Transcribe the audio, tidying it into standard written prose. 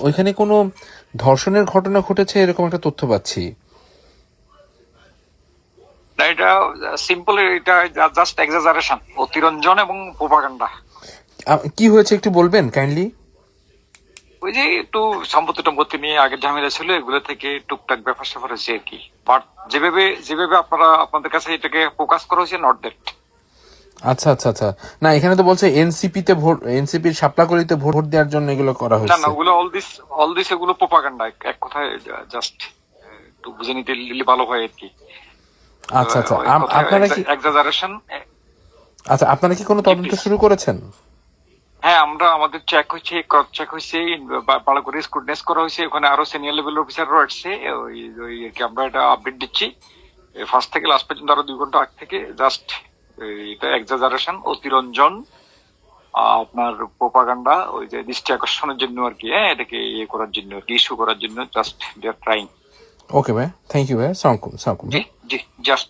ওইখানে কোনো ধর্ষণের ঘটনা ঘটেছে এরকম একটা তথ্য পাচ্ছি। না, এটা সিম্পল, এটা জাস্ট এক্সাজারেশন, অতিরঞ্জন এবং প্রোপাগান্ডা। কি হয়েছে একটু বলবেন কাইন্ডলি? ওই যে একটু সম্পত্তি টম্পত্তি নিয়ে আগের ঝামেলা ছিল, এগুলো থেকে টুকটাক ব্যাপার স্যাপার হয়েছে আর কি। বাট যেভাবে যেভাবে আপনাদের কাছে এটাকে ফোকাস করা হয়েছে, নট দ্যাট। আচ্ছা আচ্ছা আচ্ছা, না এখানে তো বলছে এনসিপিতে ভোট, এনসিপির শাপলাকলিতে ভোট দেওয়ার জন্য এগুলো করা না হয়েছে। না, ওগুলো অল দিস এগুলো প্রোপাগান্ডা, এক কথায় জাস্ট একটু বুঝে নিতে ভালো হয় আর কি। আচ্ছা আচ্ছা, আপনারা কি এক্সাজারেশন। আচ্ছা আপনারা কি কোনো তদন্ত শুরু করেছেন? হ্যাঁ, আমরা আমাদের চেক হয়েছে, ক্রস চেক হয়েছে, ভালো করে স্ক্রুটনাইজ করা হয়েছে। ওখানে আরো সিনিয়র লেভেল অফিসাররা আসছে। ওই ওই আর কি, আমরা এটা আপডেট দিচ্ছি ফার্স্ট থেকে লাস্ট পর্যন্ত, আরো 2 ঘন্টা আগ থেকে। জাস্ট এটা এক্সাজারেশন, অতিরঞ্জন, আপনার প্রোপাগান্ডা, ওই যে দৃষ্টি আকর্ষণের জন্য আর কি। হ্যাঁ, এটাকে ইয়ে করার জন্য আর কি, ইস্যু করার জন্য। Just they are trying. ওকে ভাই, থ্যাংক ইউ ভাই, সালামালাইকুম। জি জি, জাস্ট